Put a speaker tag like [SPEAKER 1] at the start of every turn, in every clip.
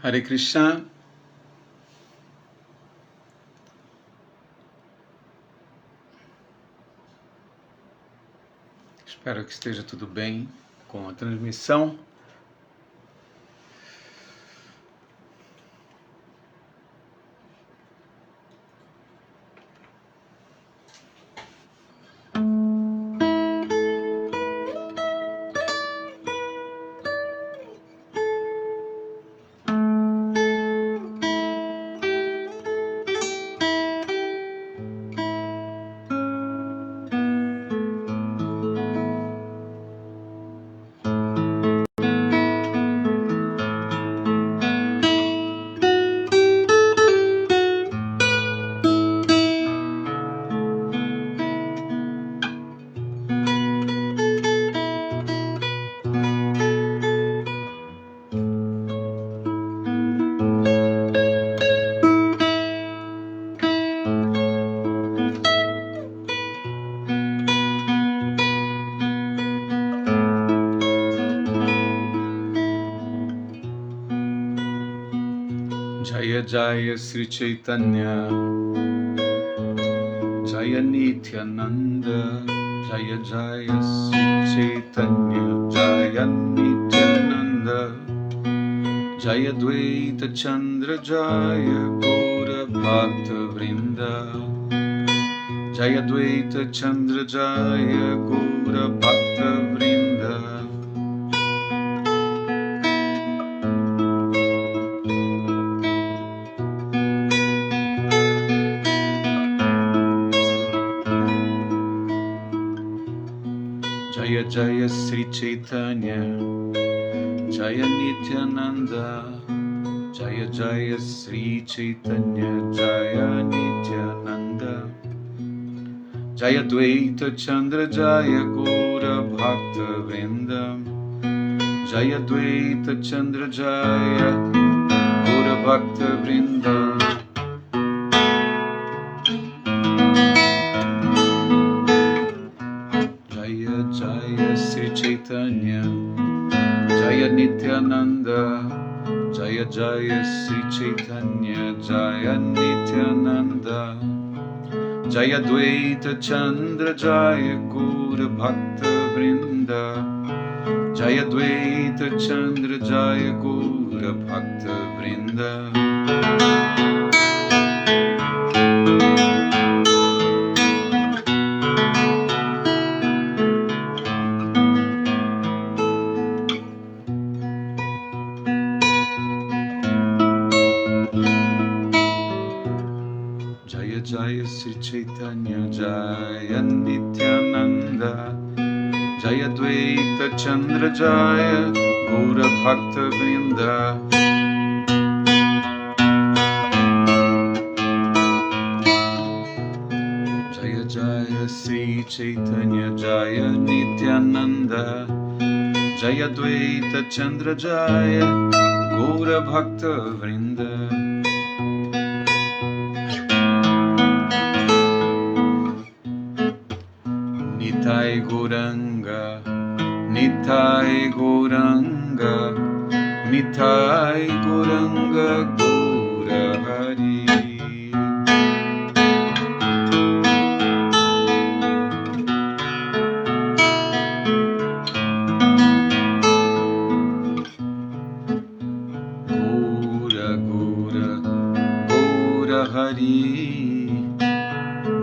[SPEAKER 1] Hare Krishna. Espero que esteja tudo bem com a transmissão. Jaya Jaya Sri Chaitanya, Jaya Nityananda, Jaya Jaya Sri Chaitanya, Jaya Nityananda, Jaya Dvaita Chandra, Jaya Gaura Bhakta Vrinda, Jaya Dvaita Chandra, Jaya Gaura Bhakta Vrinda. Jaya Jaya Sri Chaitanya, Jaya Nityananda, Jaya Jaya Sri Chaitanya, Jaya Nityananda, Jaya Dvaita Chandra, Jaya Gaura Bhakta Vrinda, Jaya Dvaita Chandra, Jaya Gaura Bhakta Vrinda. Jaya Sri Chaitanya, Jaya Nityananda, Jaya Jaya Sri Chaitanya, Jaya Nityananda, Jaya Dvaita Chandra, Jaya Gaura Bhakta Vrinda, Jaya Dvaita Chandra, Jaya Gaura Bhakta Vrinda. Jaya Jaya Sri Chaitanya, Jaya Nityananda, Jaya Dvaita Chandra, Jaya Gaura Bhakta Vrinda. Jaya Jaya Sri Chaitanya, Jaya Nityananda, Jaya Dvaita Chandra, Jaya Gaura Bhakta Vrinda. Nitai Gauranga, Nitai Gauranga, Nitai Gauranga, Gaura Hari. Gaura Gaura, Gaura Hari,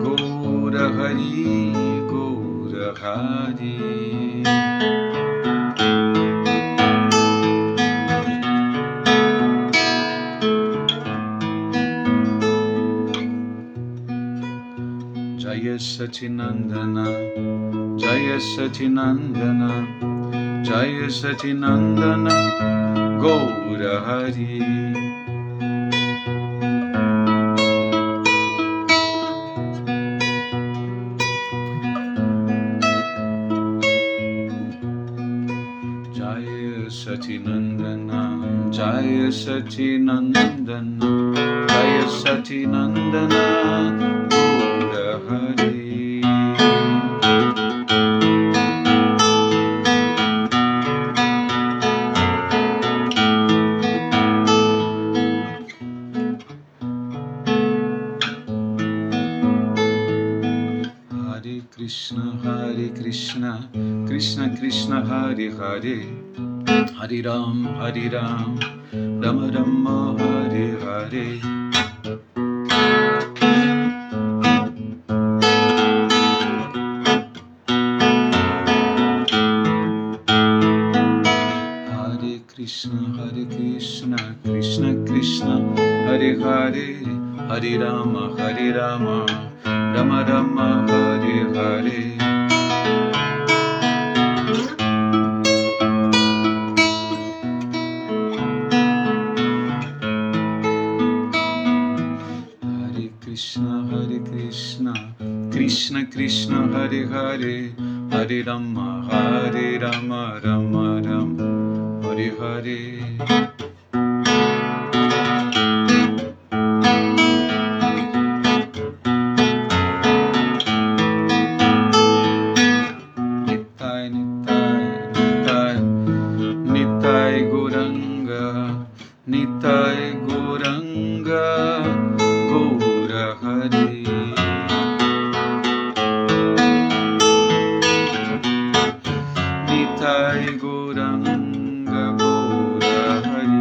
[SPEAKER 1] Gaura Hari, Gaura Hari. Jaya Sacinandana, Jaya Sacinandana, Jaya Sacinandana, Gaura Hari. Jaya Sacinandana, Jaya Sacinandana, Jaya Sacinandana, Gaura Hari. Hare Krishna, Krishna Krishna, Hare Hare, Hare Ram, Rama Rama, Hare Hare. Hare Krishna, Krishna Krishna, Hare Hare, Hare Rama, Rama Rama, Hare Hare. Hare Krishna, Krishna Krishna, Hare Hare, Hare Rama, Rama Rama, Hare Hare. Nitai Gauranga, Gaura Hari. Nitai Gauranga, Gaura Hari.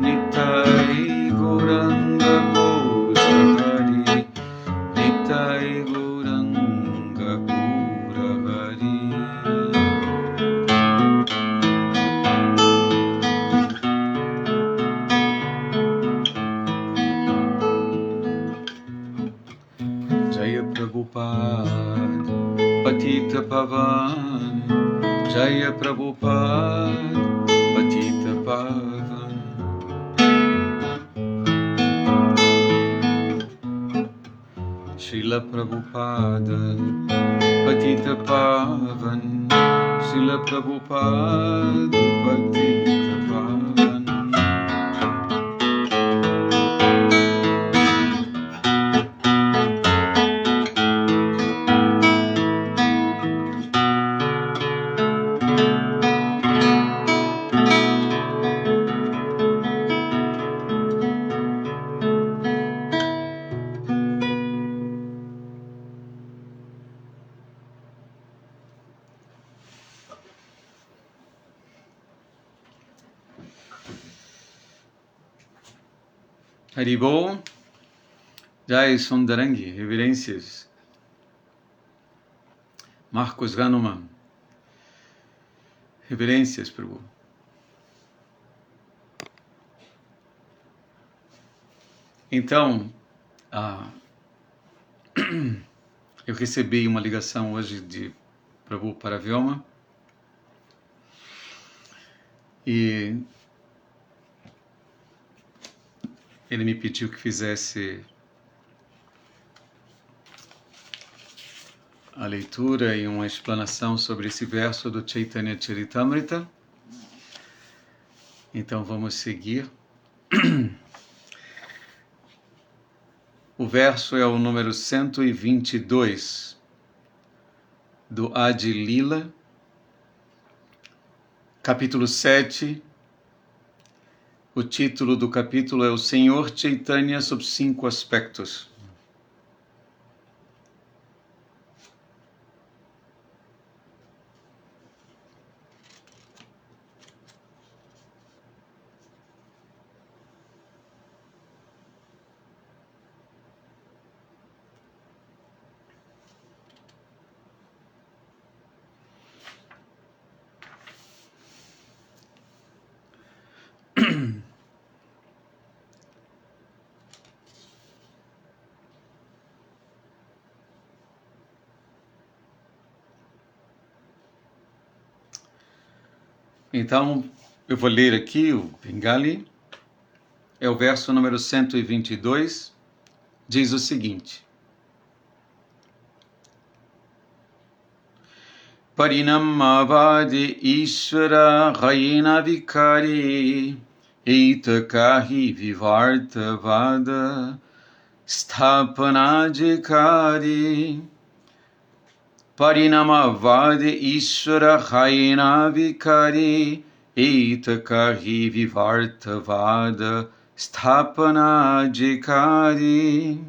[SPEAKER 1] Nitai Gauranga, Gaura Hari. Nitai Gauranga, Gaura Hari. Jaya Prabhupada, Patita Pavan, Jaya Prabhupada, Patita Pavan. Srila Prabhupada, Patita Pavan, Srila Prabhupada, Patita Pavan. Haribol, Jai Sundarangi, reverências. Marcos Ganuman, reverências, Prabhu. Então, eu recebi uma ligação hoje de Prabhu Paravyoma e ele me pediu que fizesse a leitura e uma explanação sobre esse verso do Chaitanya Charitamrita. Então vamos seguir. O verso é o número 122 do Adi Lila, capítulo 7. O título do capítulo é O Senhor Chaitanya sob 5 aspectos. Então, eu vou ler aqui o Bengali, é o verso número 122, diz o seguinte: Parinamavade Ishvara Rayena Vikari Eita Kahi Vivartavada Sthapanajikari. Parinamavade Ishvara Rayena Vikari Eita Kahi Vivartavada Sthapanajikari.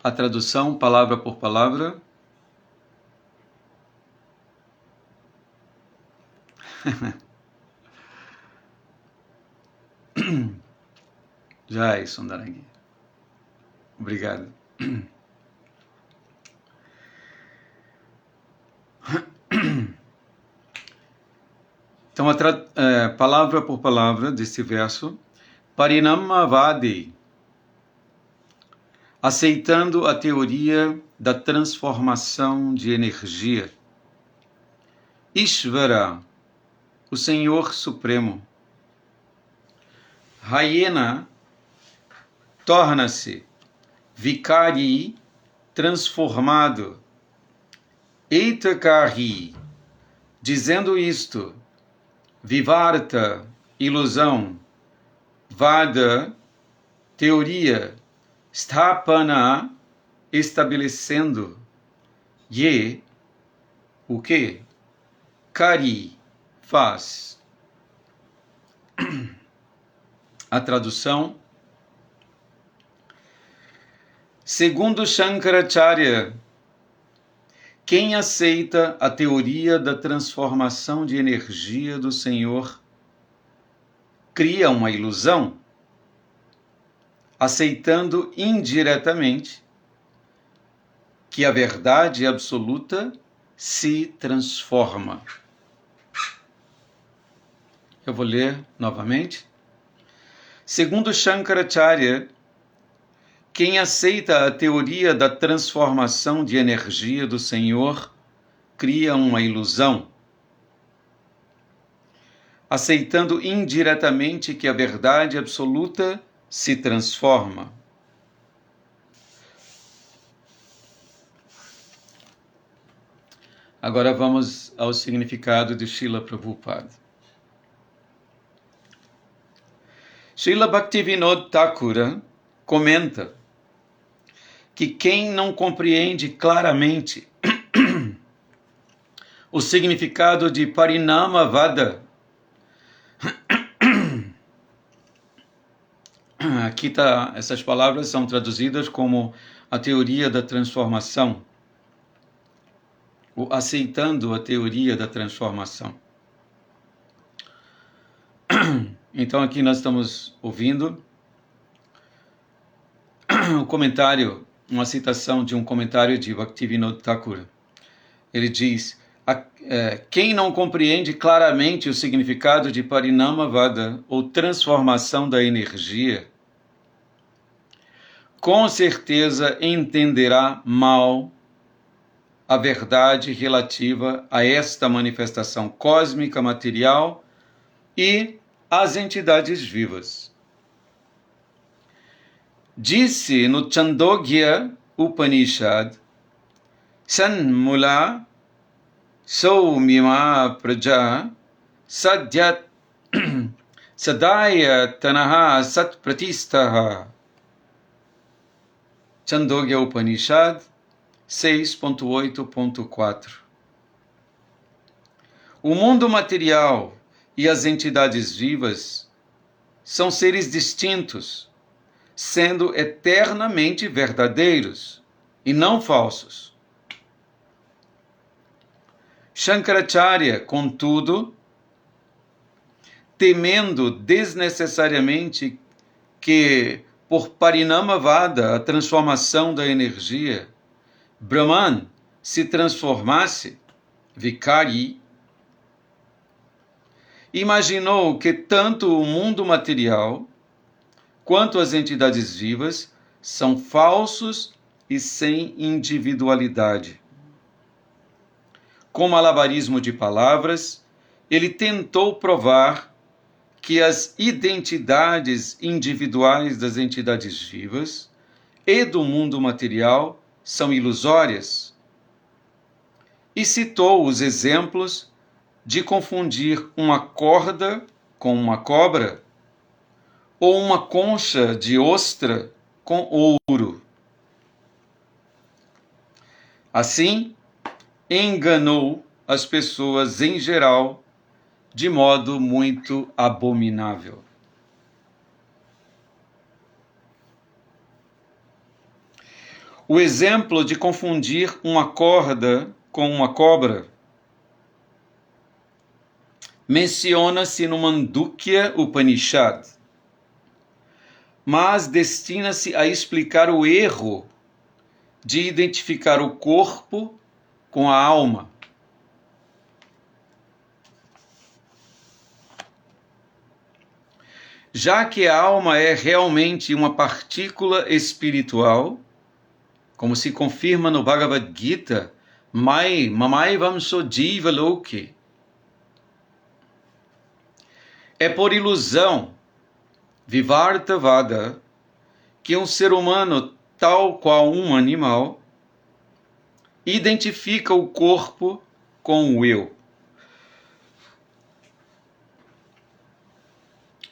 [SPEAKER 1] a tradução palavra por palavra. Jai Sundarangi. Obrigado. Então, palavra por palavra deste verso, Parinamavadi, aceitando a teoria da transformação de energia. Ishvara, o Senhor Supremo. Hayena, torna-se. Vikari, transformado. Eitakari, dizendo isto. Vivarta, ilusão. Vada, teoria. Sthapana, estabelecendo. Ye, o que? Kari, faz. A tradução. Segundo Shankaracharya, quem aceita a teoria da transformação de energia do Senhor cria uma ilusão, aceitando indiretamente que a verdade absoluta se transforma. Eu vou ler novamente. Segundo Shankaracharya, quem aceita a teoria da transformação de energia do Senhor cria uma ilusão, aceitando indiretamente que a verdade absoluta se transforma. Agora vamos ao significado de Srila Prabhupada. Srila Bhaktivinoda Thakura comenta que quem não compreende claramente o significado de Parinamavada, aqui tá, essas palavras são traduzidas como a teoria da transformação, ou aceitando a teoria da transformação. Então aqui nós estamos ouvindo um comentário, uma citação de um comentário de Bhaktivinoda Thakura. Ele diz, quem não compreende claramente o significado de Parinamavada, ou transformação da energia, com certeza entenderá mal a verdade relativa a esta manifestação cósmica material e às entidades vivas. Disse no Chandogya Upanishad, Sanmula Saumima Praja Sadyat Sadaya Tanaha Sat Pratistaha. Chandogya Upanishad 6.8.4. O mundo material e as entidades vivas são seres distintos, sendo eternamente verdadeiros e não falsos. Shankaracharya, contudo, temendo desnecessariamente que, por Parinamavada, a transformação da energia, Brahman se transformasse, Vikari, imaginou que tanto o mundo material quanto as entidades vivas são falsos e sem individualidade. Com malabarismo de palavras, ele tentou provar que as identidades individuais das entidades vivas e do mundo material são ilusórias, e citou os exemplos de confundir uma corda com uma cobra ou uma concha de ostra com ouro. Assim, enganou as pessoas em geral de modo muito abominável. O exemplo de confundir uma corda com uma cobra menciona-se no Mandukya Upanishad, mas destina-se a explicar o erro de identificar o corpo com a alma. Já que a alma é realmente uma partícula espiritual, como se confirma no Bhagavad Gita, Mamaivam Sodiva Loki, é por ilusão, Vivartavada, que um ser humano, tal qual um animal, identifica o corpo com o eu.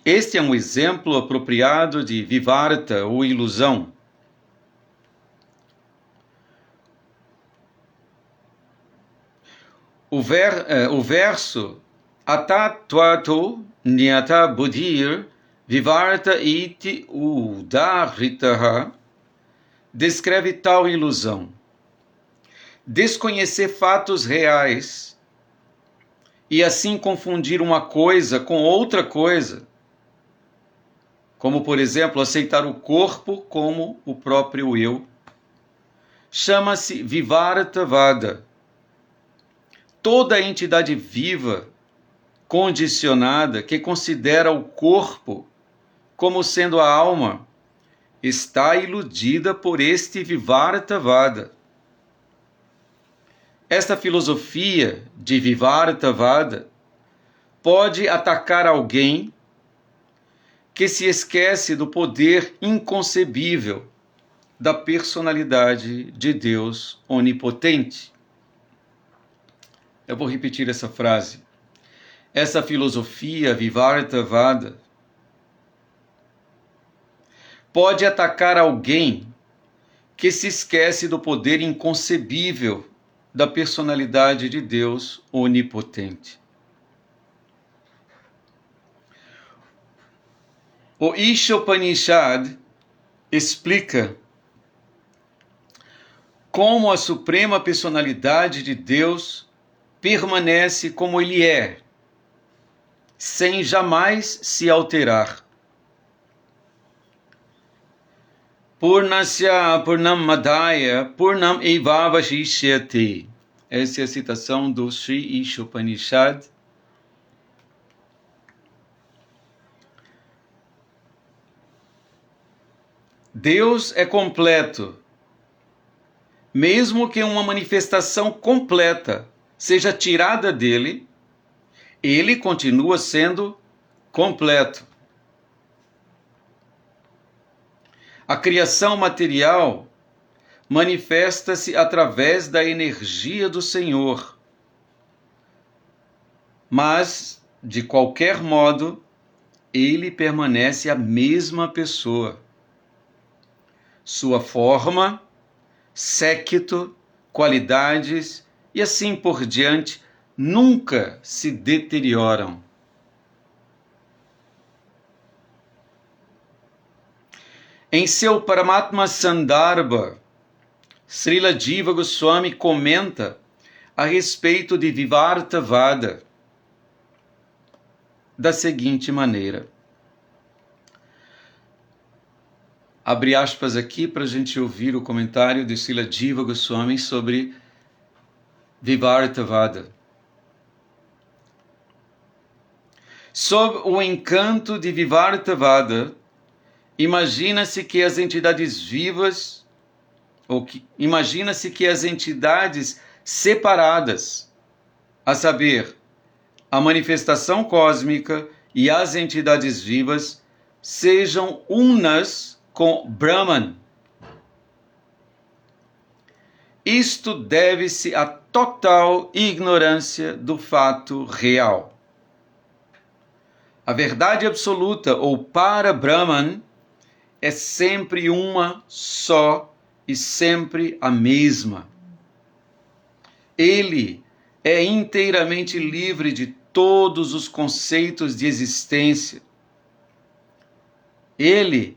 [SPEAKER 1] Este é um exemplo apropriado de Vivarta, ou ilusão. O verso Atatvato Nyata Buddhir Vivarta iti udaritaha descreve tal ilusão. Desconhecer fatos reais e assim confundir uma coisa com outra coisa, como por exemplo aceitar o corpo como o próprio eu, chama-se Vivartavada. Toda entidade viva, condicionada, que considera o corpo como sendo a alma, está iludida por este Vivartavada. Esta filosofia de Vivartavada pode atacar alguém que se esquece do poder inconcebível da personalidade de Deus onipotente. Eu vou repetir essa frase. Essa filosofia Vivartavada pode atacar alguém que se esquece do poder inconcebível da personalidade de Deus onipotente. O Ishopanishad explica como a suprema personalidade de Deus permanece como ele é, sem jamais se alterar. Purnasya Purnam Madhya Purnam Evavashishyate. Essa é a citação do Sri Ishopanishad. Deus é completo. Mesmo que uma manifestação completa seja tirada dele, ele continua sendo completo. A criação material manifesta-se através da energia do Senhor. Mas, de qualquer modo, ele permanece a mesma pessoa. Sua forma, séquito, qualidades e assim por diante nunca se deterioram. Em seu Paramatma Sandarbha, Srila Jiva Goswami comenta a respeito de Vivartavada da seguinte maneira. Abre aspas aqui para a gente ouvir o comentário de Srila Jiva Goswami sobre Vivartavada. Sob o encanto de Vivartavada, imagina-se que as entidades vivas, imagina-se que as entidades separadas, a saber, a manifestação cósmica e as entidades vivas, sejam unas com Brahman. Isto deve-se à total ignorância do fato real. A verdade absoluta, ou para Brahman, é sempre uma só e sempre a mesma. Ele é inteiramente livre de todos os conceitos de existência. Ele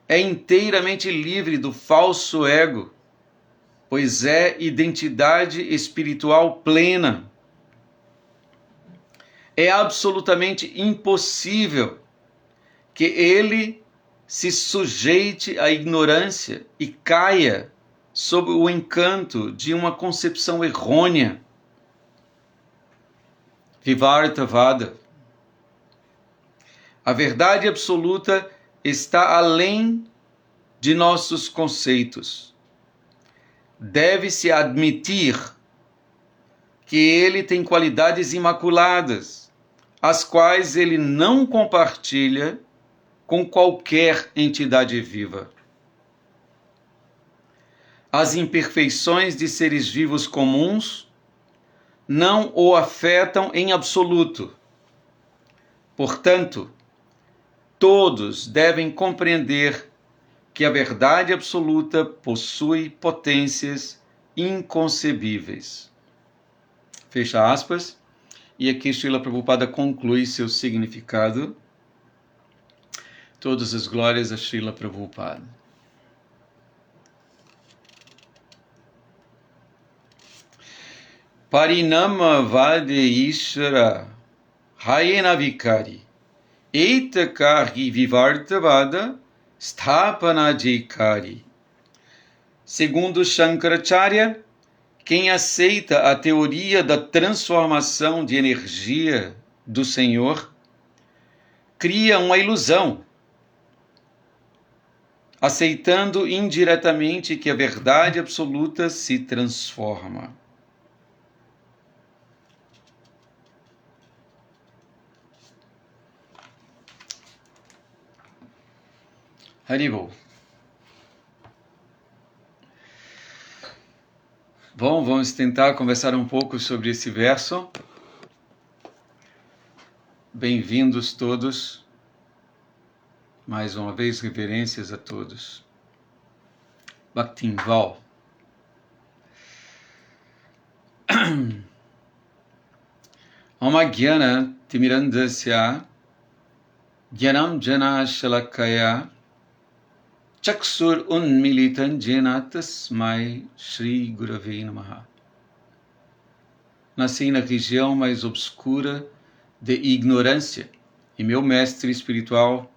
[SPEAKER 1] é inteiramente livre do falso ego pois é identidade espiritual plena. É absolutamente impossível que ele se sujeite à ignorância e caia sob o encanto de uma concepção errônea. Vivartavada. A verdade absoluta está além de nossos conceitos. Deve-se admitir que ele tem qualidades imaculadas, as quais ele não compartilha com qualquer entidade viva. As imperfeições de seres vivos comuns não o afetam em absoluto. Portanto, todos devem compreender que a verdade absoluta possui potências inconcebíveis. Fecha aspas. E aqui Srila Prabhupada conclui seu significado. Todas as glórias a Srila Prabhupada. Parinama Vadeishvara Hayena Vikari Eitakari Vivartavada Sthapana Jikari. Segundo Shankaracharya, quem aceita a teoria da transformação de energia do Senhor cria uma ilusão, aceitando indiretamente que a verdade absoluta se transforma. Haribol. Bom, vamos tentar conversar um pouco sobre esse verso. Bem-vindos todos. Mais uma vez, reverências a todos. Bhaktinval. Amagyana timirandasya Gyanam jana shalakaya Chaksur unmilitan jena tasmai Shri Gurave Namaha. Nasci na região mais obscura de ignorância e meu mestre espiritual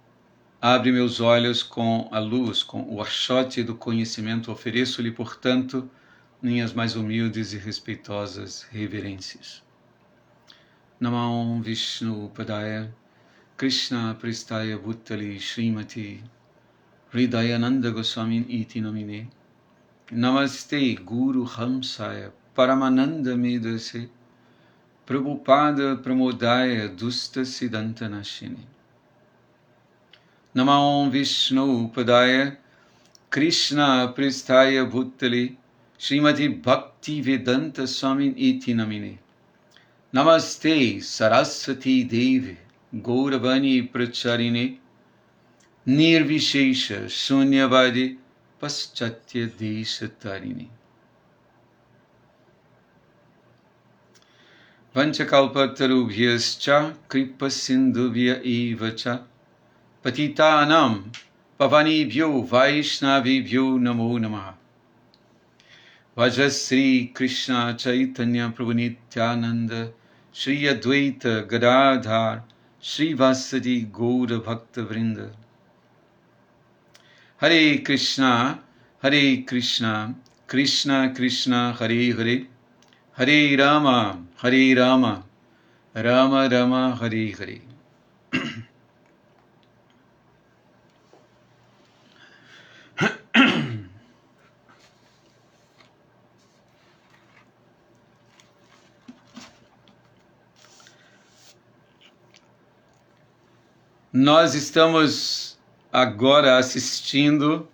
[SPEAKER 1] abre meus olhos com a luz, com o achote do conhecimento. Ofereço-lhe, portanto, minhas mais humildes e respeitosas reverências. Namah Vishnu Padaya Krishna Pristaya Bhutali Srimati Hridayananda Goswamin Iti Namine Namaste Guru Hamsaya Paramananda Medase Prabhupada Pramodaya Dusta Siddhanta Nashini. Namah Vishnu Padaya Krishna Pristaya Bhutali Srimati Bhakti Vedanta Swamin Iti Namine Namaste Saraswati Devi Gauravani Pracharine Nirvishesha Shunyavadi Paschatya Desatarini. Vanchakalpatarubhyascha Kripa Sindhubhya Evacha Patitanam Pavanibhyo Vaishnavibhyo Namo Namaha. Vajasri Krishna Chaitanya Prabhu Nityananda Shri Advaita Gadadhar Shri Vasadi Gaura Bhakta Vrinda. Hare Krishna, Krishna Krishna, Hare Hare, Hare Rama, Rama Rama, Hare Hare. Nós estamos agora assistindo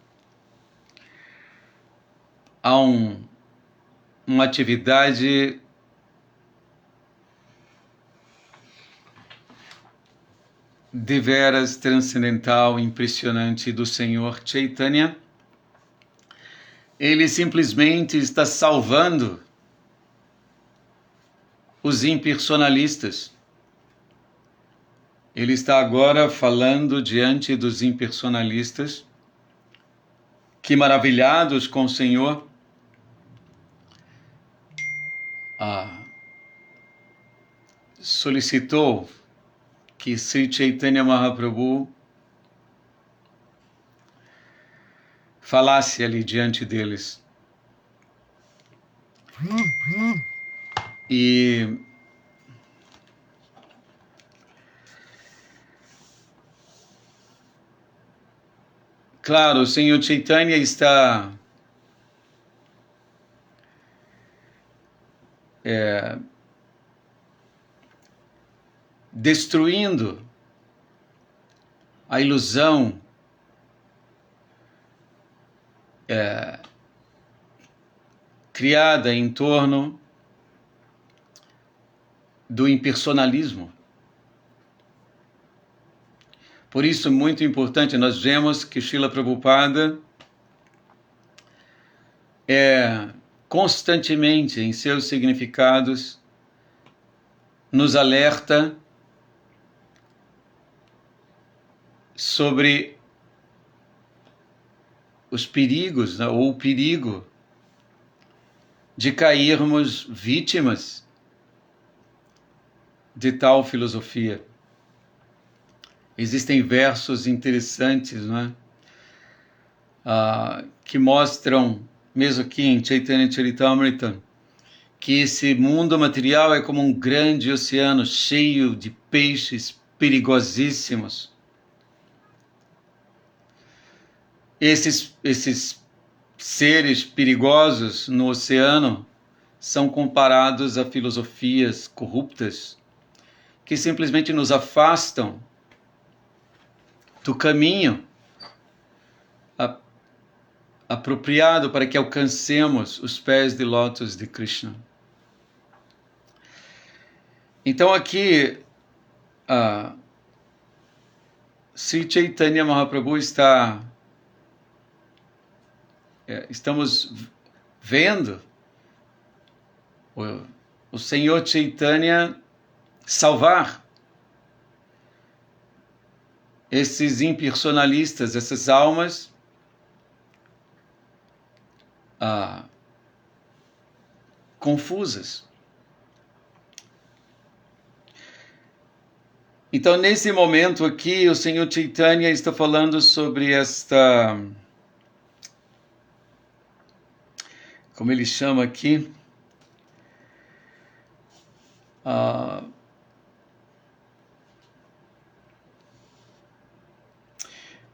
[SPEAKER 1] a uma atividade deveras transcendental, impressionante do Senhor Chaitanya. Ele simplesmente está salvando os impersonalistas. Ele está agora falando diante dos impersonalistas que, maravilhados com o Senhor, solicitou que Sri Chaitanya Mahaprabhu falasse ali diante deles. E claro, o Senhor Chaitanya está destruindo a ilusão criada em torno do impersonalismo. Por isso, muito importante, nós vemos que Srila Prabhupada constantemente, em seus significados, nos alerta sobre os perigos, né, ou o perigo de cairmos vítimas de tal filosofia. Existem versos interessantes, não é? Que mostram, mesmo aqui em Chaitanya Charitamrita, que esse mundo material é como um grande oceano cheio de peixes perigosíssimos. Esses seres perigosos no oceano são comparados a filosofias corruptas que simplesmente nos afastam do caminho apropriado para que alcancemos os pés de lótus de Krishna. Então aqui Sri Chaitanya Mahaprabhu estamos vendo o Senhor Chaitanya salvar esses impersonalistas, essas almas confusas. Então, nesse momento aqui, o Senhor Chaitanya está falando sobre esta, como ele chama aqui,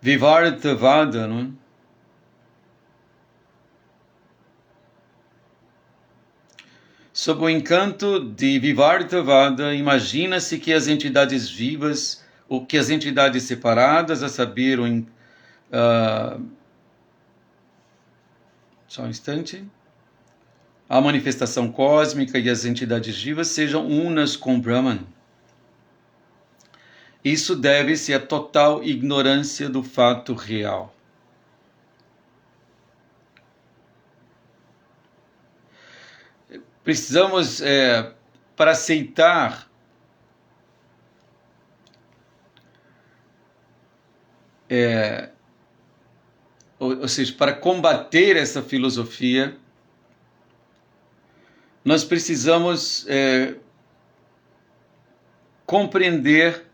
[SPEAKER 1] Vivartavada, não é? Sob o encanto de Vivartavada, imagina-se que as entidades vivas, ou que as entidades separadas, a saber, só um instante, a manifestação cósmica e as entidades vivas sejam unas com Brahman. Isso deve-se à total ignorância do fato real. Precisamos, para aceitar ou seja, para combater essa filosofia, nós precisamos compreender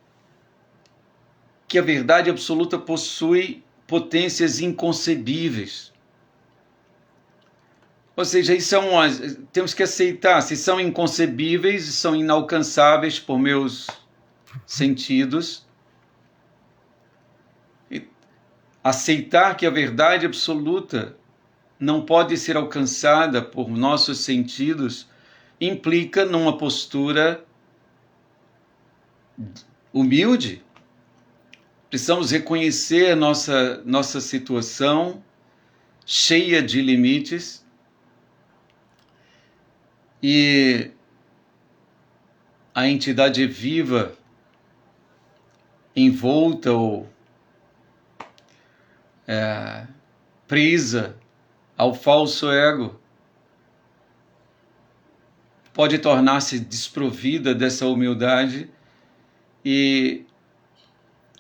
[SPEAKER 1] que a verdade absoluta possui potências inconcebíveis. Ou seja, temos que aceitar, se são inconcebíveis, são inalcançáveis por meus sentidos, aceitar que a verdade absoluta não pode ser alcançada por nossos sentidos implica numa postura humilde. Precisamos reconhecer nossa situação cheia de limites e a entidade viva envolta ou presa ao falso ego pode tornar-se desprovida dessa humildade e,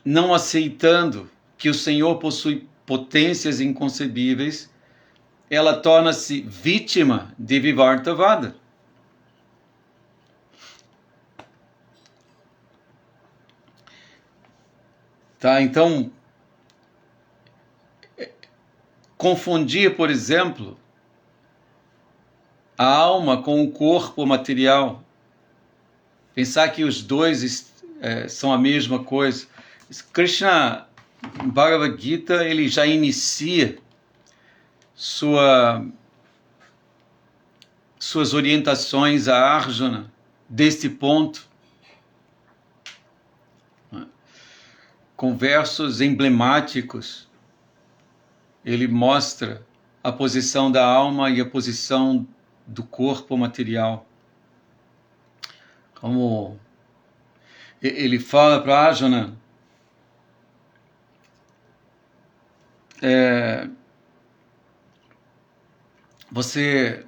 [SPEAKER 1] não aceitando que o Senhor possui potências inconcebíveis, ela torna-se vítima de Vivartavada. Tá? Então, confundir, por exemplo, a alma com o corpo material, pensar que os dois são a mesma coisa. Krishna, em Bhagavad Gita, ele já inicia suas orientações a Arjuna deste ponto, com versos emblemáticos. Ele mostra a posição da alma e a posição do corpo material. Como ele fala para Arjuna, você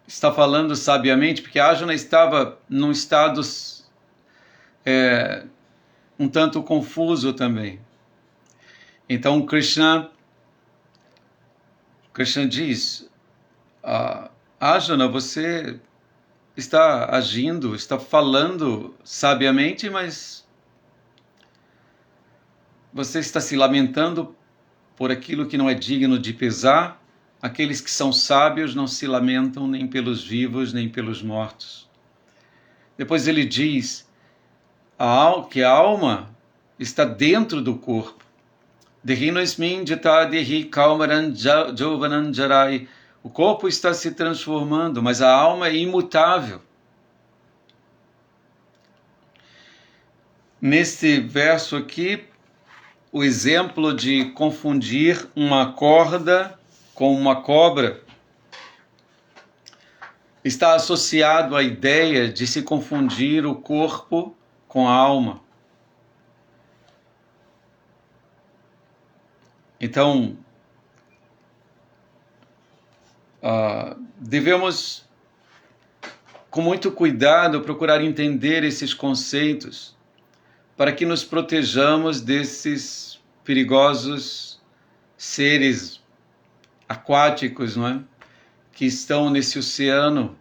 [SPEAKER 1] está falando sabiamente, porque Arjuna estava num estado um tanto confuso também. Então Krishna diz, Arjuna, você está agindo, está falando sabiamente, mas você está se lamentando por aquilo que não é digno de pesar. Aqueles que são sábios não se lamentam nem pelos vivos, nem pelos mortos. Depois ele diz que a alma está dentro do corpo. Dehinosmin jatadehi kaumaran jovanan jarai. O corpo está se transformando, mas a alma é imutável. Neste verso aqui, o exemplo de confundir uma corda com uma cobra está associado à ideia de se confundir o corpo com a alma. Então, devemos, com muito cuidado, procurar entender esses conceitos para que nos protejamos desses perigosos seres aquáticos, não é? Que estão nesse oceano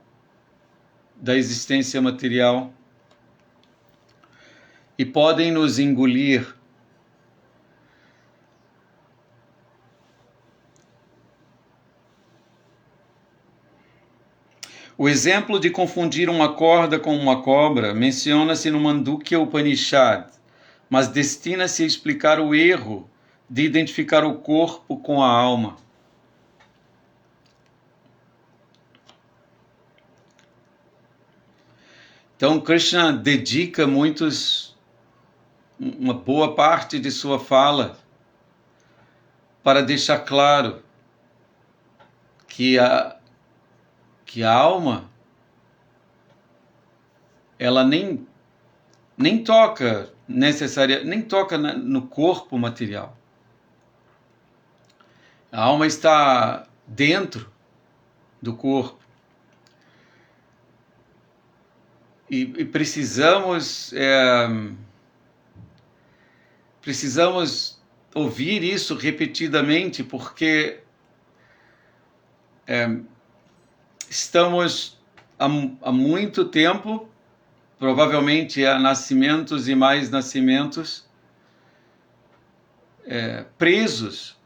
[SPEAKER 1] da existência material e podem nos engolir. O exemplo de confundir uma corda com uma cobra menciona-se no Mandukya Upanishad, mas destina-se a explicar o erro de identificar o corpo com a alma. Então, Krishna dedica uma boa parte de sua fala para deixar claro que a alma, ela nem toca nem toca no corpo material. A alma está dentro do corpo. E precisamos ouvir isso repetidamente, porque estamos há muito tempo, provavelmente há nascimentos e mais nascimentos, presos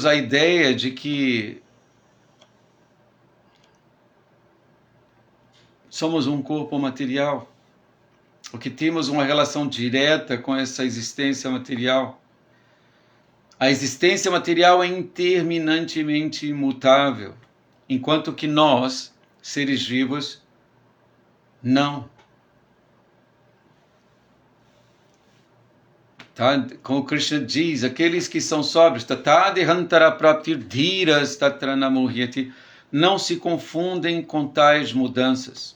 [SPEAKER 1] à ideia de que somos um corpo material, ou que temos uma relação direta com essa existência material. A existência material é interminantemente imutável, enquanto que nós, seres vivos, não. Tá? Como Krishna diz, aqueles que são sóbrios, tatadehantara praptir dhiras tatra namuhyati, não se confundem com tais mudanças.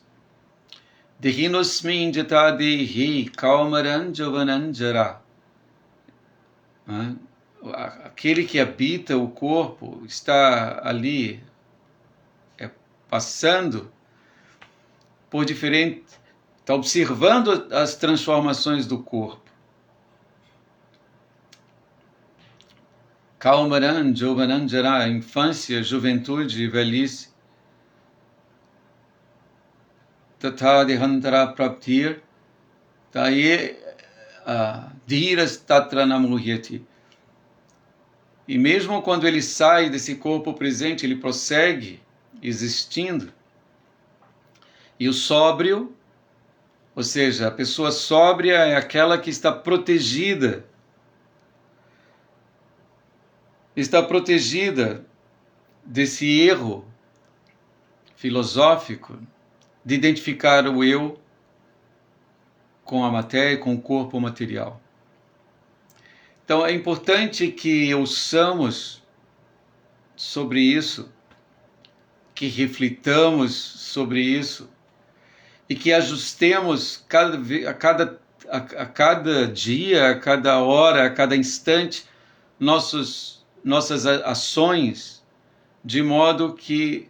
[SPEAKER 1] Dehinosmin jatadehi kaumaran jovanan jara. Aquele que habita o corpo está ali passando por diferente, está observando as transformações do corpo. Kaumaran jovanan jara, infância, juventude e velhice. tatha dehantara praptir, taye dhiras tatra namuhyati. E mesmo quando ele sai desse corpo presente, ele prossegue existindo. E o sóbrio, ou seja, a pessoa sóbria é aquela que está protegida desse erro filosófico de identificar o eu com a matéria, com o corpo material. Então é importante que ouçamos sobre isso, que reflitamos sobre isso e que ajustemos a cada dia, a cada hora, a cada instante nossas ações, de modo que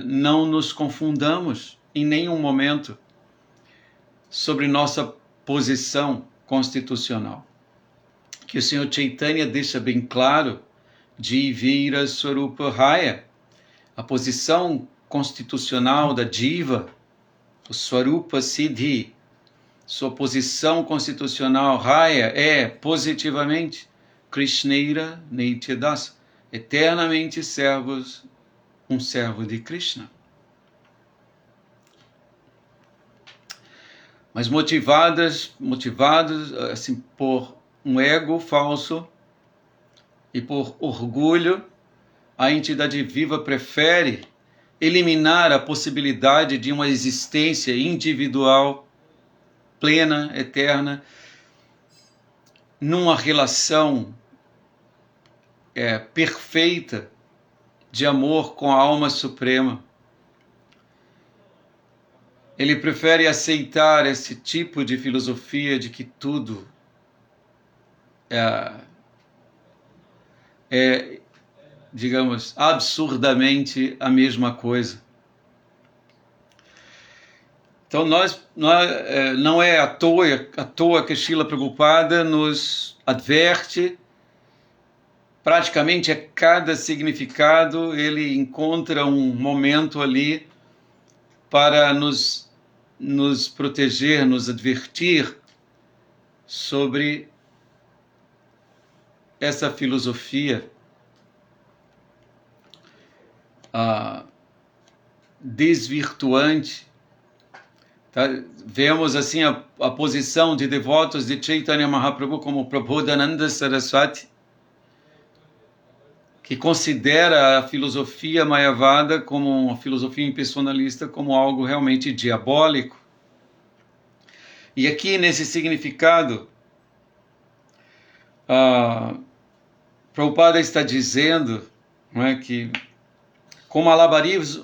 [SPEAKER 1] não nos confundamos em nenhum momento sobre nossa posição constitucional. Que o Senhor Chaitanya deixa bem claro, Jivira Swarupa Raya, a posição constitucional da Jiva, o Swarupa Siddhi, sua posição constitucional Raya é positivamente Krishneira Nityadas, eternamente um servo de Krishna. Mas motivados assim, por um ego falso e por orgulho, a entidade viva prefere eliminar a possibilidade de uma existência individual, plena, eterna, numa relação perfeita de amor com a alma suprema. Ele prefere aceitar esse tipo de filosofia de que tudo digamos, absurdamente a mesma coisa. Então não é à toa que Srila Prabhupada nos adverte, praticamente a cada significado ele encontra um momento ali para nos proteger, nos advertir sobre essa filosofia desvirtuante. Tá? Vemos assim a posição de devotos de Chaitanya Mahaprabhu como Prabodhananda Saraswati, que considera a filosofia mayavada como uma filosofia impersonalista, como algo realmente diabólico. E aqui nesse significado, Prabhupada está dizendo, não é, que com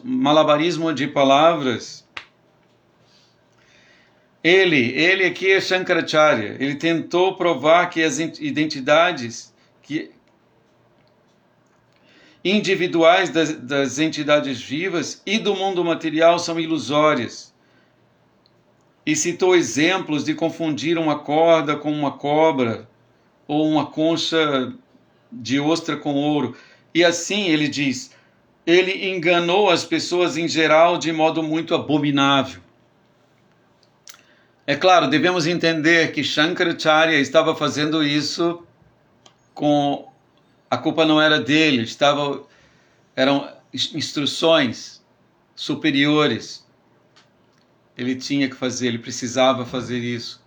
[SPEAKER 1] malabarismo de palavras, ele aqui é Shankaracharya, ele tentou provar que as identidades individuais das entidades vivas e do mundo material são ilusórias. E citou exemplos de confundir uma corda com uma cobra, ou uma concha de ostra com ouro. E assim, ele diz, ele enganou as pessoas em geral de modo muito abominável. É claro, devemos entender que Shankaracharya estava fazendo isso com... A culpa não era dele, eram instruções superiores. Ele tinha que fazer, ele precisava fazer isso.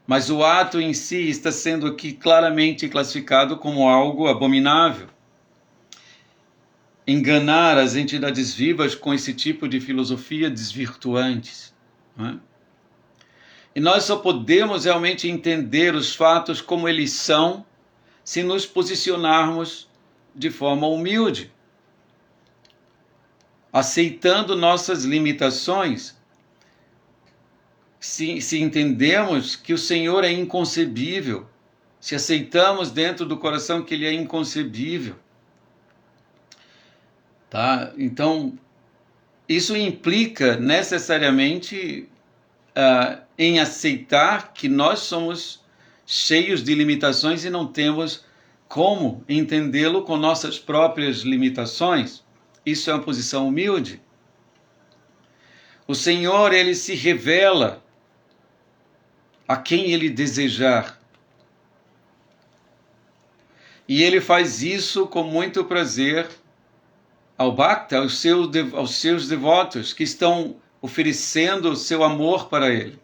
[SPEAKER 1] Mas o ato em si está sendo aqui claramente classificado como algo abominável. Enganar as entidades vivas com esse tipo de filosofia desvirtuante. Não é? E nós só podemos realmente entender os fatos como eles são se nos posicionarmos de forma humilde, aceitando nossas limitações. Se entendemos que o Senhor é inconcebível, se aceitamos dentro do coração que Ele é inconcebível, tá? Então, isso implica necessariamente em aceitar que nós somos cheios de limitações e não temos como entendê-lo com nossas próprias limitações. Isso é uma posição humilde. O Senhor, Ele se revela a quem Ele desejar. E Ele faz isso com muito prazer ao Bhakta, aos seus devotos que estão oferecendo o seu amor para Ele.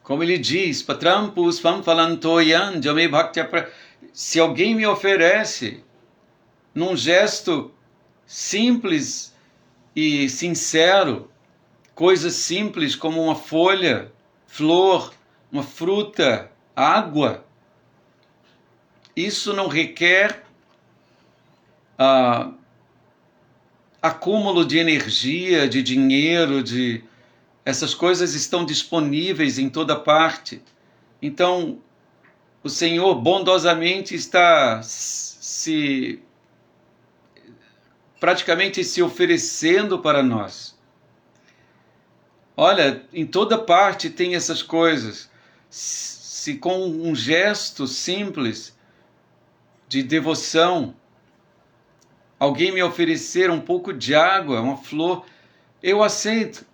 [SPEAKER 1] Como Ele diz, Patram Puspam Phalantoyan Jame Bhaktya. Se alguém me oferece, num gesto simples e sincero, coisas simples como uma folha, flor, uma fruta, água, isso não requer acúmulo de energia, de dinheiro, essas coisas estão disponíveis em toda parte. Então, o Senhor bondosamente está praticamente se oferecendo para nós. Olha, em toda parte tem essas coisas. Se com um gesto simples de devoção, alguém me oferecer um pouco de água, uma flor, eu aceito.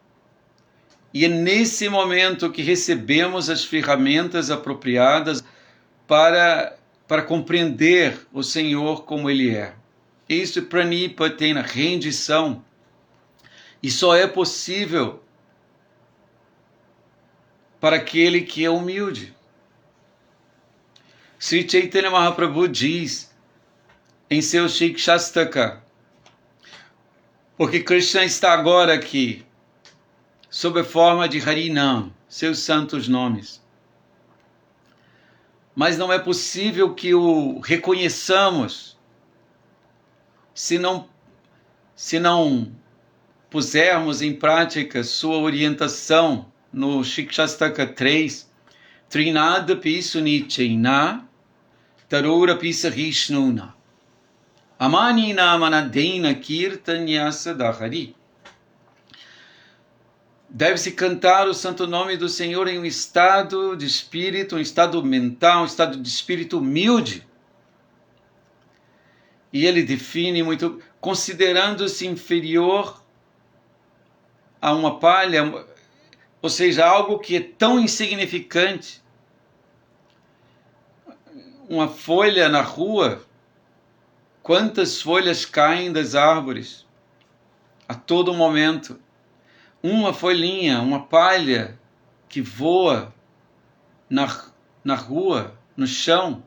[SPEAKER 1] E é nesse momento que recebemos as ferramentas apropriadas para compreender o Senhor como Ele é. Isso é pranipatena, rendição. E só é possível para aquele que é humilde. Sri Chaitanya Mahaprabhu diz em seu Shikshastaka, porque Krishna está agora aqui, sob a forma de Harinam, seus santos nomes. Mas não é possível que o reconheçamos se não pusermos em prática sua orientação no Shikshastaka 3, Trinadapi Sunichaina, Tarurapi Sahishnuna, Amanina Manadena Kirtanyasa Dahari. Deve-se cantar o santo nome do Senhor em um estado de espírito, um estado mental, um estado de espírito humilde. E ele define muito, considerando-se inferior a uma palha, ou seja, algo que é tão insignificante. Uma folha na rua, quantas folhas caem das árvores a todo momento. Uma folhinha, uma palha que voa na rua, no chão,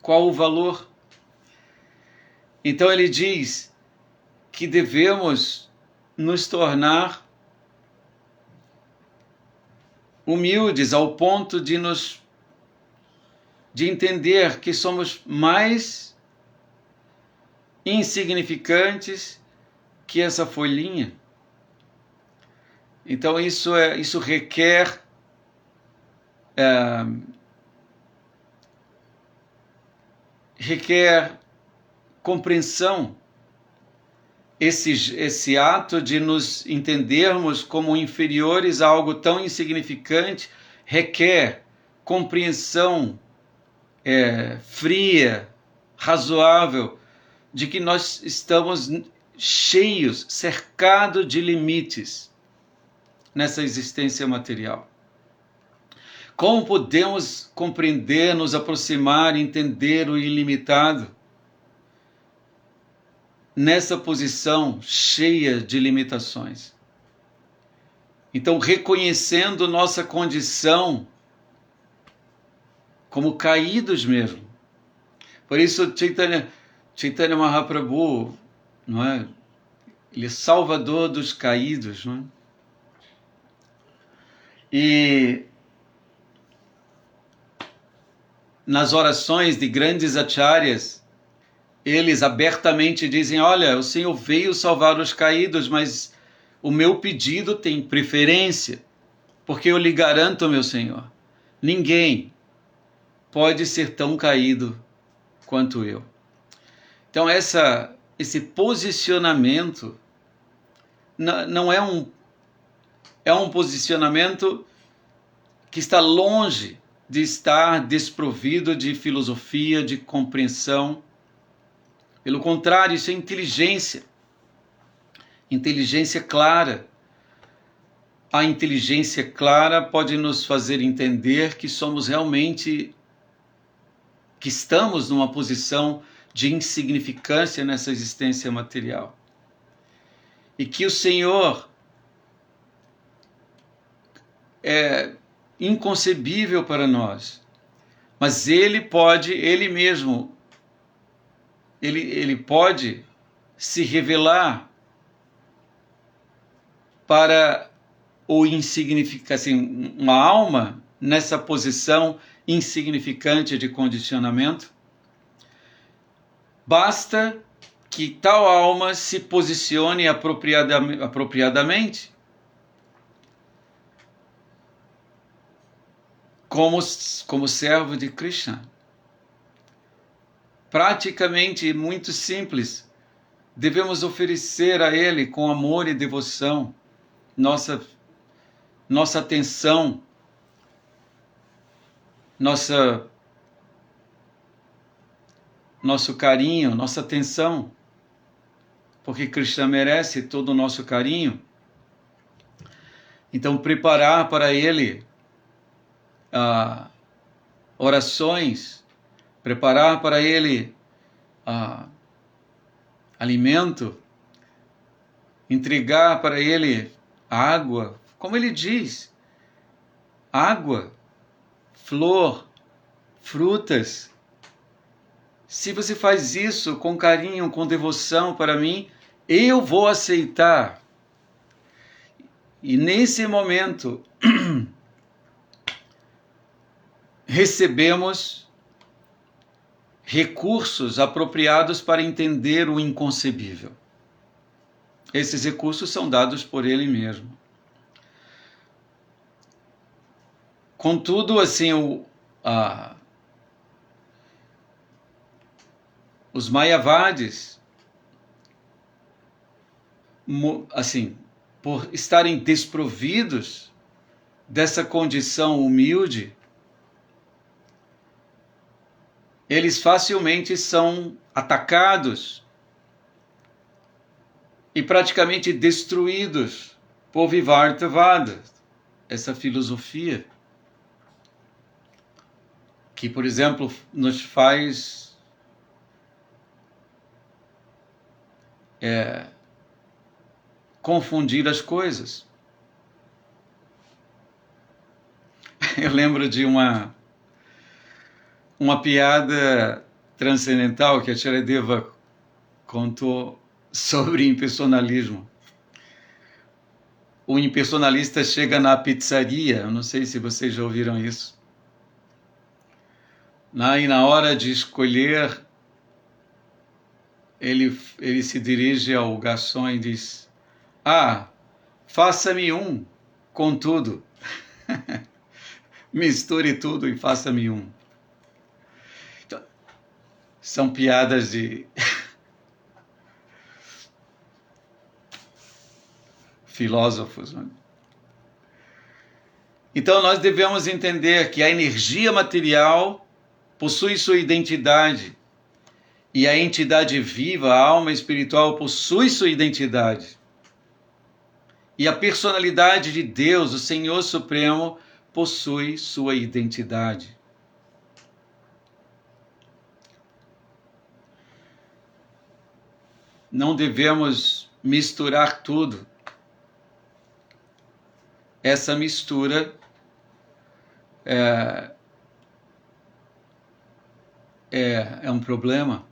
[SPEAKER 1] qual o valor? Então ele diz que devemos nos tornar humildes ao ponto de entender que somos mais insignificantes que essa folhinha. Então isso requer compreensão. Esse ato de nos entendermos como inferiores a algo tão insignificante requer compreensão fria, razoável, de que nós estamos cheios, cercados de limites nessa existência material. Como podemos compreender, nos aproximar, entender o ilimitado nessa posição cheia de limitações? Então, reconhecendo nossa condição como caídos mesmo. Por isso, Chaitanya Mahaprabhu, não é? Ele é salvador dos caídos, não é? E nas orações de grandes acharyas, eles abertamente dizem, olha, o Senhor veio salvar os caídos, mas o meu pedido tem preferência, porque eu lhe garanto, meu Senhor, ninguém pode ser tão caído quanto eu. Então esse posicionamento não é um posicionamento que está longe de estar desprovido de filosofia, de compreensão. Pelo contrário, isso é inteligência. inteligência clara. A inteligência clara pode nos fazer entender que somos realmente, que estamos numa posição de insignificância nessa existência material. E que o Senhor é inconcebível para nós, mas Ele pode, Ele mesmo, Ele pode se revelar para o insignificante, assim, uma alma nessa posição insignificante de condicionamento. Basta que tal alma se posicione apropriadamente como servo de Krishna. Praticamente muito simples. Devemos oferecer a Ele com amor e devoção nossa atenção, nosso carinho, nossa atenção, porque Krishna merece todo o nosso carinho. Então, preparar para Ele orações, preparar para Ele alimento, entregar para Ele água, como Ele diz, água, flor, frutas. Se você faz isso com carinho, com devoção para mim, eu vou aceitar. E nesse momento, recebemos recursos apropriados para entender o inconcebível. Esses recursos são dados por Ele mesmo. Contudo, assim, os Mayavadis, assim, por estarem desprovidos dessa condição humilde, eles facilmente são atacados e praticamente destruídos por Vivartavada, essa filosofia que, por exemplo, nos faz confundir as coisas. Eu lembro de uma piada transcendental que a Charadeva contou sobre impersonalismo. O impersonalista chega na pizzaria, eu não sei se vocês já ouviram isso. E na hora de escolher, ele se dirige ao garçom e diz: faça-me um com tudo. Misture tudo e faça-me um. Então, são piadas de filósofos, né? Então nós devemos entender que a energia material possui sua identidade e a entidade viva, a alma espiritual, possui sua identidade. E a personalidade de Deus, o Senhor Supremo, possui sua identidade. Não devemos misturar tudo. Essa mistura é um problema.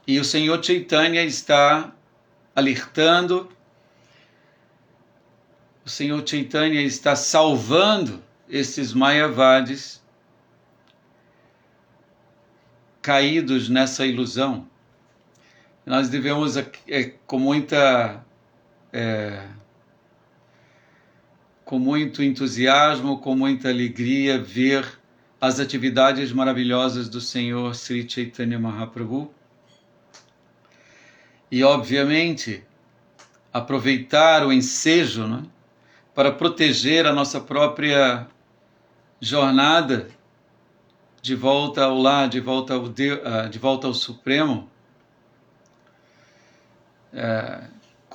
[SPEAKER 1] E o Senhor Chaitanya está alertando, o Senhor Chaitanya está salvando esses Mayavadis caídos nessa ilusão. Nós devemos, com muito entusiasmo, com muita alegria, ver as atividades maravilhosas do Senhor Sri Chaitanya Mahaprabhu. E, obviamente, aproveitar o ensejo, né, para proteger a nossa própria jornada de volta ao lar, de volta ao Supremo,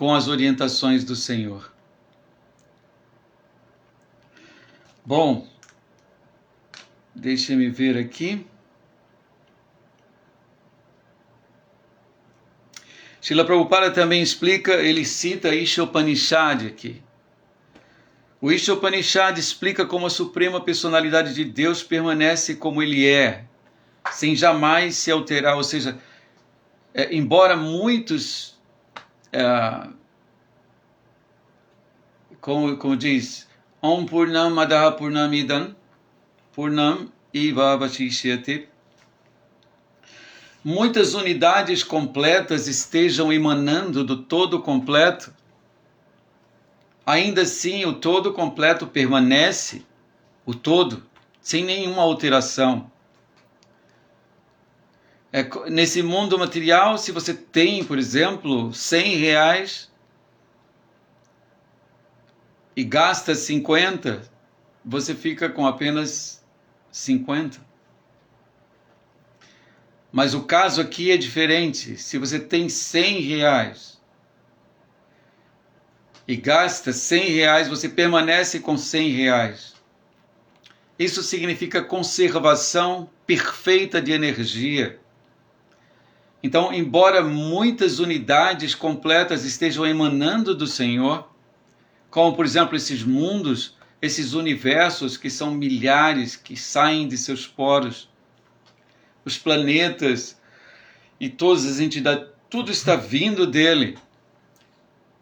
[SPEAKER 1] com as orientações do Senhor. Bom, deixa-me ver aqui. Srila Prabhupada também explica, ele cita Isha Upanishad aqui. O Isha Upanishad explica como a Suprema Personalidade de Deus permanece como ele é, sem jamais se alterar, ou seja, embora muitos, como diz, Om Purnam Madaha Purnamidam Purnam Eva Vashishyate, muitas unidades completas estejam emanando do todo completo, ainda assim o todo completo permanece, o todo, sem nenhuma alteração. Nesse mundo material, se você tem, por exemplo, R$100 e gasta 50, você fica com apenas 50. Mas o caso aqui é diferente. Se você tem R$100 e gasta R$100, você permanece com R$100. Isso significa conservação perfeita de energia. Então, embora muitas unidades completas estejam emanando do Senhor, como, por exemplo, esses mundos, esses universos que são milhares, que saem de seus poros, os planetas e todas as entidades, tudo está vindo dele.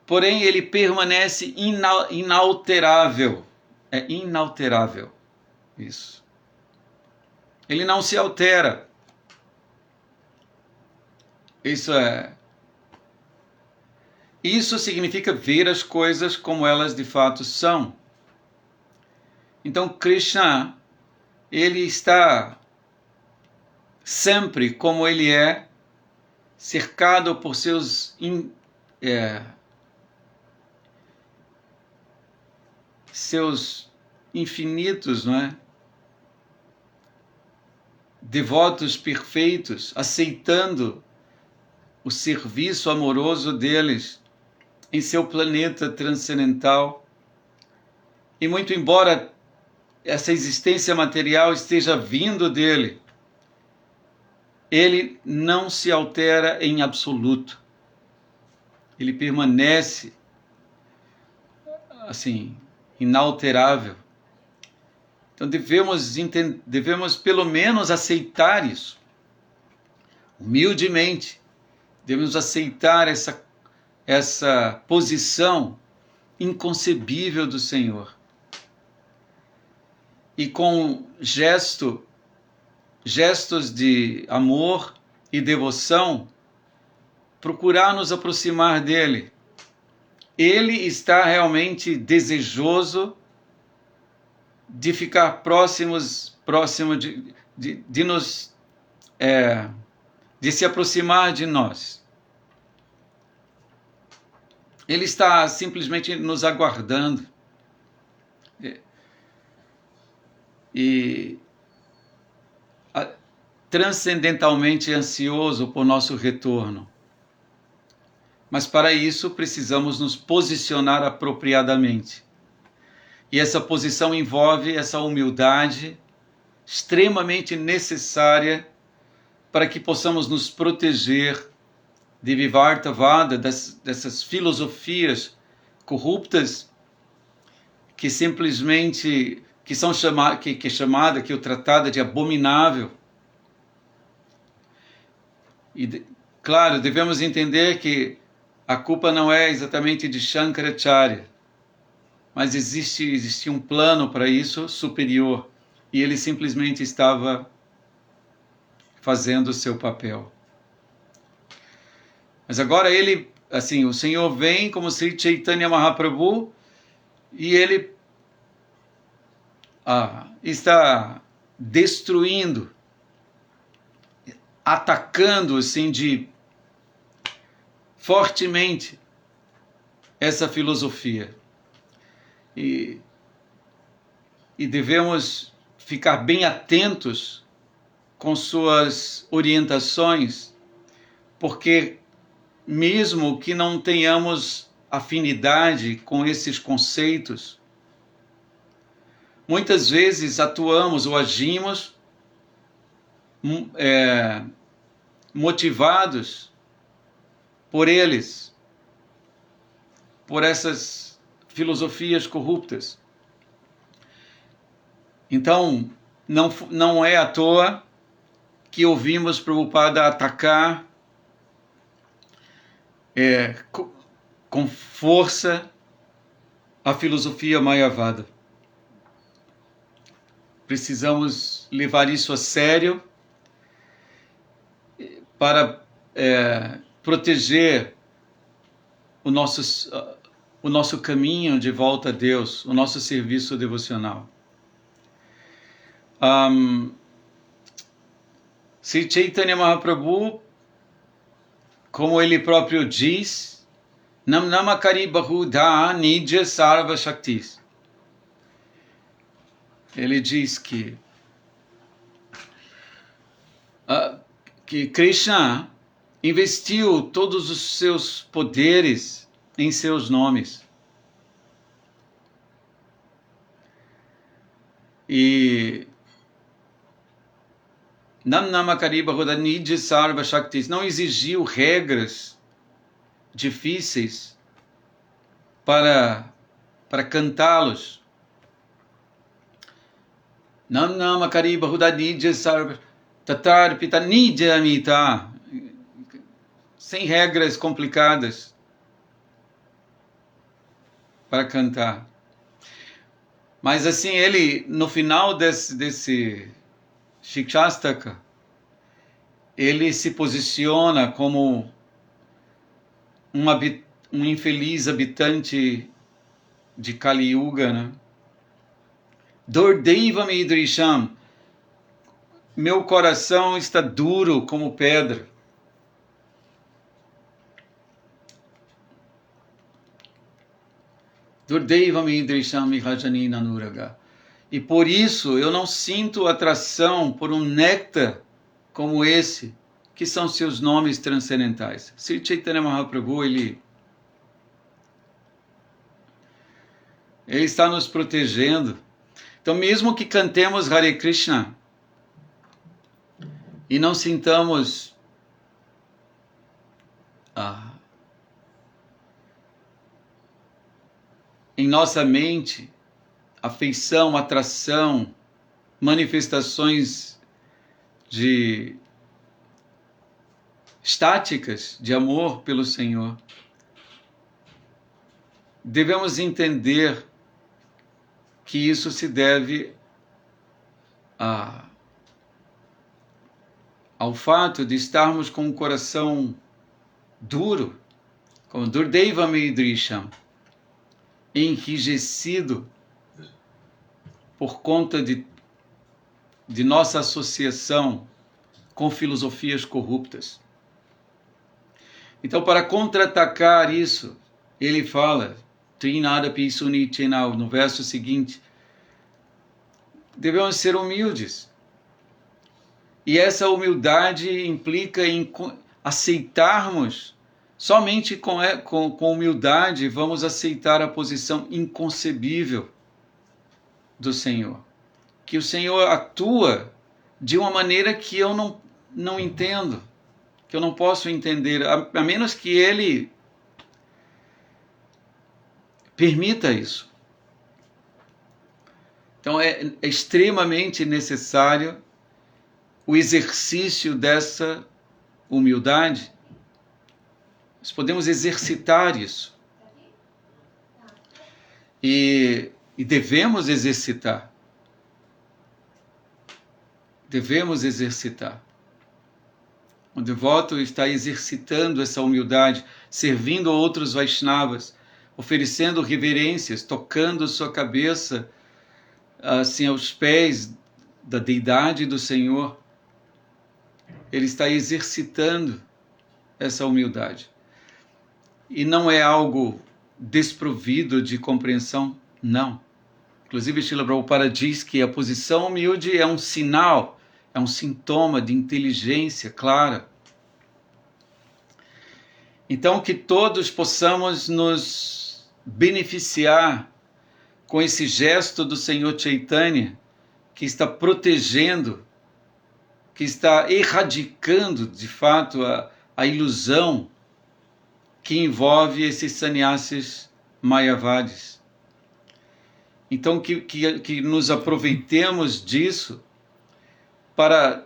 [SPEAKER 1] Porém, ele permanece inalterável. É inalterável. Isso. Ele não se altera. Isso significa ver as coisas como elas de fato são. Então, Krishna, ele está sempre como ele é, cercado por seus infinitos, não é? Devotos perfeitos, aceitando o serviço amoroso deles em seu planeta transcendental. E muito embora essa existência material esteja vindo dele, ele não se altera em absoluto. Ele permanece assim, inalterável. Então devemos pelo menos aceitar isso. Humildemente, devemos aceitar essa posição inconcebível do Senhor. E com gestos de amor e devoção, procurar nos aproximar dele. Ele está realmente desejoso de ficar próximo de se aproximar de nós. Ele está simplesmente nos aguardando. E transcendentalmente ansioso por nosso retorno. Mas para isso precisamos nos posicionar apropriadamente. E essa posição envolve essa humildade extremamente necessária para que possamos nos proteger de Vivartavada, dessas filosofias corruptas que simplesmente que é chamada, que é tratada de abominável. E claro, devemos entender que a culpa não é exatamente de Shankaracharya, mas existia um plano para isso superior, e ele simplesmente estava fazendo o seu papel. Mas agora o Senhor vem como Sri Chaitanya Mahaprabhu, e ele está destruindo, atacando assim fortemente essa filosofia. E devemos ficar bem atentos com suas orientações, porque mesmo que não tenhamos afinidade com esses conceitos, muitas vezes atuamos ou agimos motivados por eles, por essas filosofias corruptas. Então, não é à toa que ouvimos Prabhupada atacar com força a filosofia Mayavada. Precisamos levar isso a sério para proteger o nosso caminho de volta a Deus, o nosso serviço devocional. Sri Chaitanya Mahaprabhu, como ele próprio diz, Nam Namakari Bahudha Nidya Sarva Shaktis. Ele diz que Krishna investiu todos os seus poderes em seus nomes. E Nam Namakari Bahudha Nidya Sarva Shaktis não exigiu regras difíceis para cantá-los. Nam Namakari Bahudha Nidya Sarva Tatar Pita Nidya Amita, sem regras complicadas para cantar. Mas assim, ele, no final desse Shikshastaka, ele se posiciona como um infeliz habitante de Kali Yuga, né? Durdeiva Midrisham, meu coração está duro como pedra. Durdeiva Midrisham Mihajani Nanuraga. E por isso eu não sinto atração por um néctar como esse, que são seus nomes transcendentais. Sri Chaitanya Mahaprabhu, ele está nos protegendo. Então, mesmo que cantemos Hare Krishna e não sintamos em nossa mente afeição, atração, manifestações estáticas de amor pelo Senhor, devemos entender que isso se deve ao fato de estarmos com o coração duro, como Durdeiva Midrisham, enrijecido por conta de nossa associação com filosofias corruptas. Então, para contra-atacar isso, ele fala, Trinadapi Sunichenau, no verso seguinte, devemos ser humildes. E essa humildade implica em aceitarmos, somente com humildade vamos aceitar a posição inconcebível do Senhor. Que o Senhor atua de uma maneira que eu não entendo, que eu não posso entender, a menos que Ele permita isso. Então é extremamente necessário o exercício dessa humildade. Nós podemos exercitar isso. E devemos exercitar. Devemos exercitar. O devoto está exercitando essa humildade, servindo a outros Vaishnavas, oferecendo reverências, tocando sua cabeça assim aos pés da deidade do Senhor. Ele está exercitando essa humildade. E não é algo desprovido de compreensão, não. Inclusive, Srila Prabhupada diz que a posição humilde é um sinal, é um sintoma de inteligência clara. Então, que todos possamos nos beneficiar com esse gesto do Senhor Chaitanya, que está protegendo, que está erradicando, de fato, a ilusão que envolve esses sannyasis mayavadis. Então, que nos aproveitemos disso para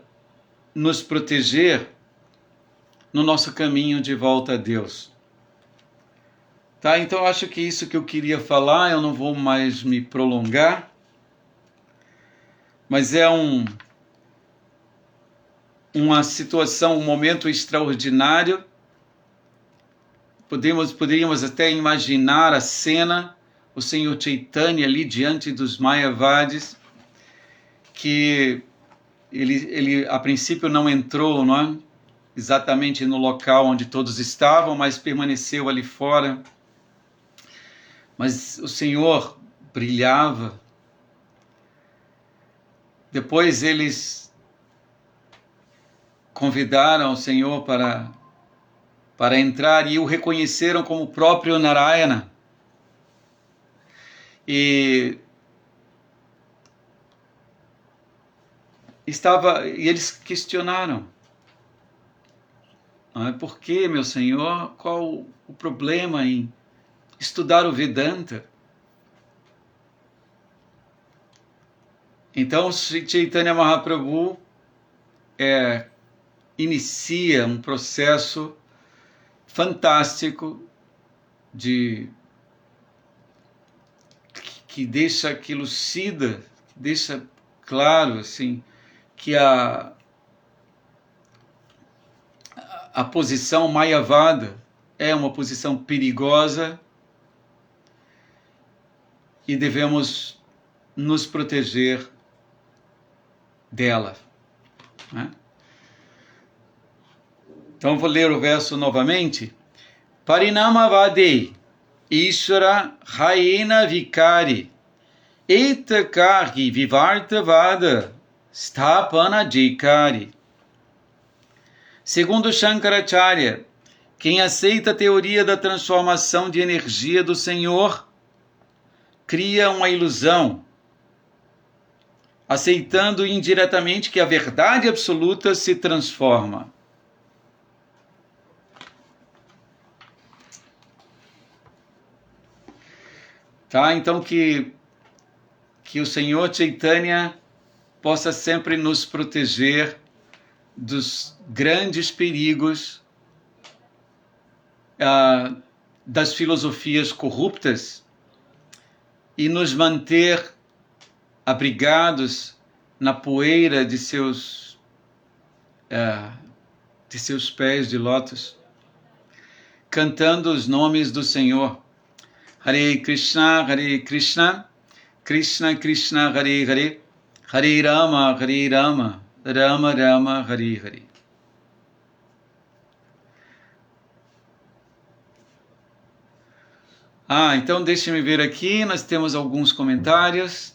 [SPEAKER 1] nos proteger no nosso caminho de volta a Deus. Tá? Então, acho que isso que eu queria falar, eu não vou mais me prolongar, mas é uma situação, um momento extraordinário. Poderíamos até imaginar a cena, o Senhor Chaitanya ali diante dos Mayavadis, que ele a princípio não entrou, não é? Exatamente no local onde todos estavam, mas permaneceu ali fora. Mas o Senhor brilhava. Depois eles convidaram o Senhor para entrar e o reconheceram como o próprio Narayana. E eles questionaram: por que, meu Senhor? Qual o problema em estudar o Vedanta? Então, Sri Chaitanya Mahaprabhu inicia um processo fantástico que deixa, que elucida, que deixa claro assim, que a posição mayavada é uma posição perigosa e devemos nos proteger dela, né? Então vou ler o verso novamente. Parinamavade Ishvara Hayena Vikari Etakarhi Vivartavada Stapana Jikari. Segundo Shankaracharya, quem aceita a teoria da transformação de energia do Senhor cria uma ilusão, aceitando indiretamente que a verdade absoluta se transforma. Tá? Então que o Senhor Chaitanya possa sempre nos proteger dos grandes perigos das filosofias corruptas e nos manter abrigados na poeira de seus pés de lótus, cantando os nomes do Senhor. Hare Krishna, Krishna Krishna, Hare Hare, Hare Rama, Rama Rama, Hare Hare. Então deixe-me ver aqui, nós temos alguns comentários.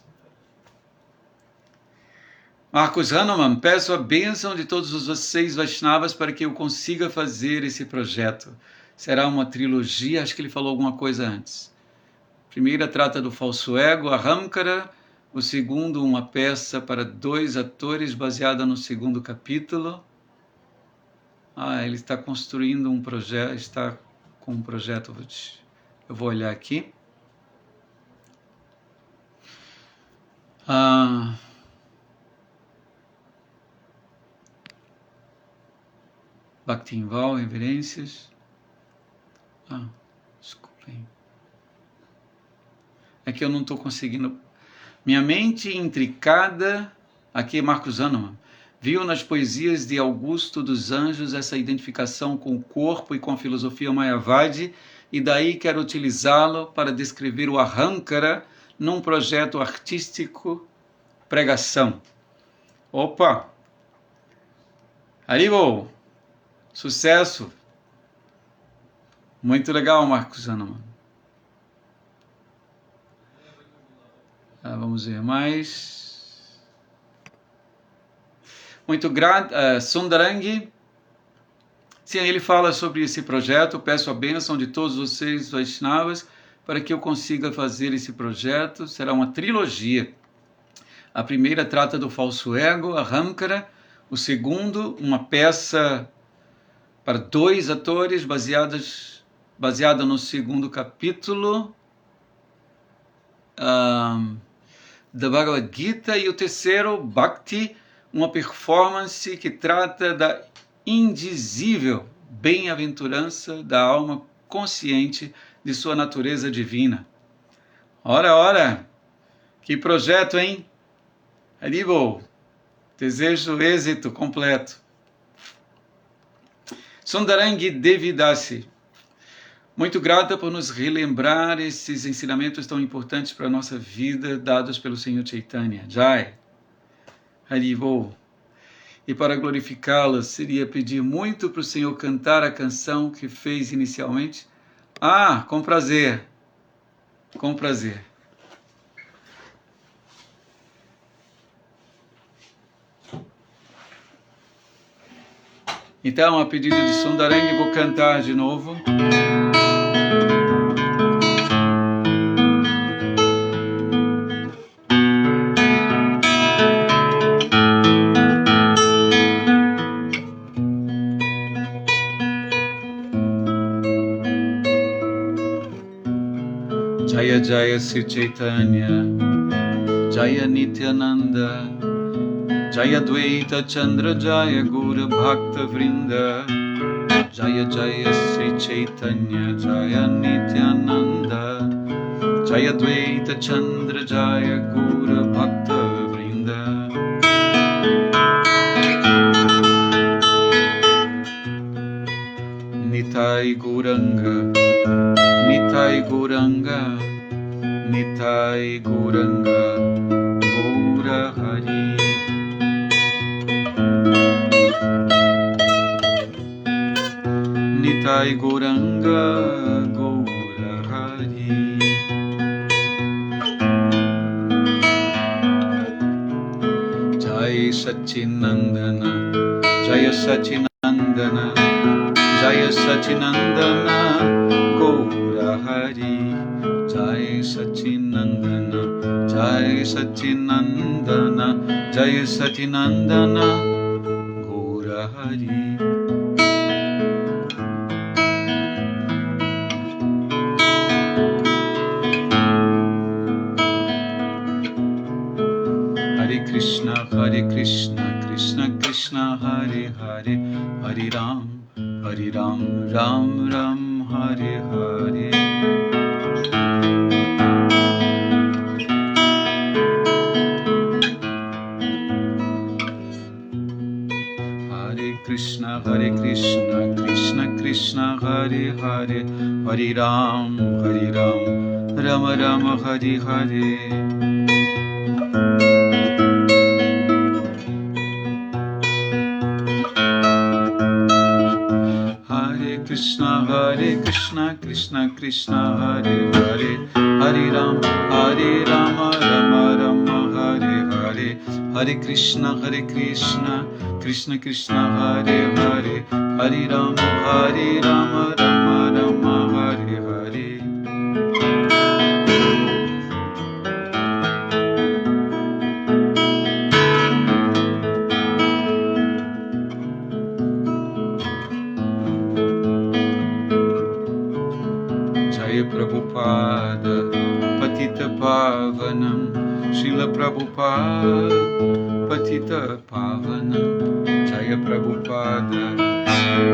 [SPEAKER 1] Marcos Hanuman, peço a bênção de todos vocês Vaishnavas para que eu consiga fazer esse projeto. Será uma trilogia, acho que ele falou alguma coisa antes. A primeira trata do falso ego, Ahamkara. O segundo, uma peça para 2 atores baseada no segundo capítulo. Ele está construindo um projeto, está com um projeto, eu vou olhar aqui. Bhaktinval, reverências. Desculpem. É que eu não estou conseguindo. Minha mente intricada, aqui é Marcos Hanuman, viu nas poesias de Augusto dos Anjos essa identificação com o corpo e com a filosofia Mayavadi, e daí quero utilizá-lo para descrever o Ahamkara num projeto artístico, pregação. Opa! Haribol! Sucesso! Muito legal, Marcos Hanuman. Vamos ver mais. Muito grato. Sundarangi. Sim, ele fala sobre esse projeto. Peço a bênção de todos vocês, Vaishnavas, para que eu consiga fazer esse projeto. Será uma trilogia. A primeira trata do falso ego, a Ahamkara. O segundo, uma peça para 2 atores, baseada no segundo capítulo da Bhagavad Gita. E o terceiro, Bhakti, uma performance que trata da indizível bem-aventurança da alma consciente de sua natureza divina. Ora, ora, que projeto, hein? Haribol, desejo êxito completo. Sundarangi Devidasi, muito grata por nos relembrar esses ensinamentos tão importantes para a nossa vida, dados pelo Senhor Chaitanya. Jai, Haribol. E para glorificá-la, seria pedir muito para o Senhor cantar a canção que fez inicialmente? Com prazer. Com prazer. Então, a pedido de Sundarangi, vou cantar de novo. Jaya Jaya Sri Chaitanya, Jaya Nityananda, Jaya Dvaita Chandra, Jaya Guru Bhakta Vrinda, Jaya Jaya Sri Chaitanya, Jaya Nityananda, Jaya Dvaita Chandra, Jaya Guru Bhakta Vrinda. Nitai Guranga, Nitai Guranga, Nitai Guranga, Gaura Hari. Nitai Guranga, Gaura Hari. Jai Sachinandana, Jaya Sachinandana, Jaya Sachinandana, Gaura Hari. Jai Sachinandana, Jai Sachinandana, Jai Sachinandana, Gaura Hari. Hare Krishna, Krishna Krishna, Hare Hare, Hare Ram, Ram Ram, Hare Hare. Hare Krishna, Krishna Krishna, Hare Hare, Hare Ram, Ram Ram, Hare Hare. Krishna, Krishna Krishna, Hare Hare, Hare Ram, Rama Rama, Hare Hare. Hare Krishna, Krishna Krishna, Hare Hare, Hare Ram, Rama Rama, Hare Hare. Prabhupada, Patita Pavanam, Srila Prabhupada, Patita Pavanam, Jaya Prabhupada,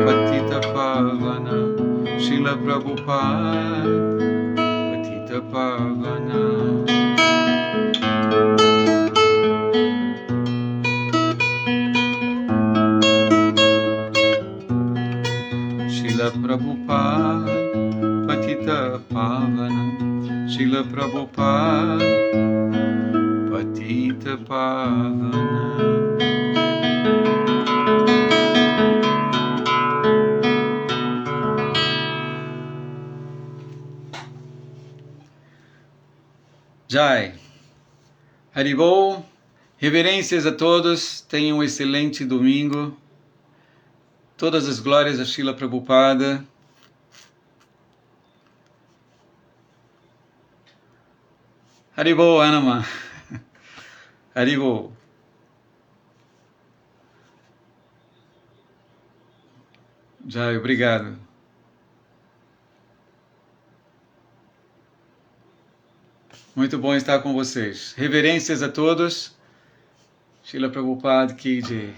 [SPEAKER 1] Patita Pavanam, Srila Prabhupada, Patita Pavanam. Srila Prabhupada, Patita Pavanam, Srila Prabhupada, Patita Pavanam. Jai. Haribol. Reverências a todos. Tenham um excelente domingo. Todas as glórias a Srila Prabhupada. Haribol, Anama. Haribol. Jai, obrigado. Muito bom estar com vocês. Reverências a todos. Srila Prabhupada Ki Jai.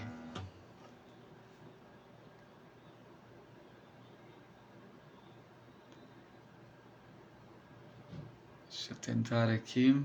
[SPEAKER 1] Deixa eu tentar aqui.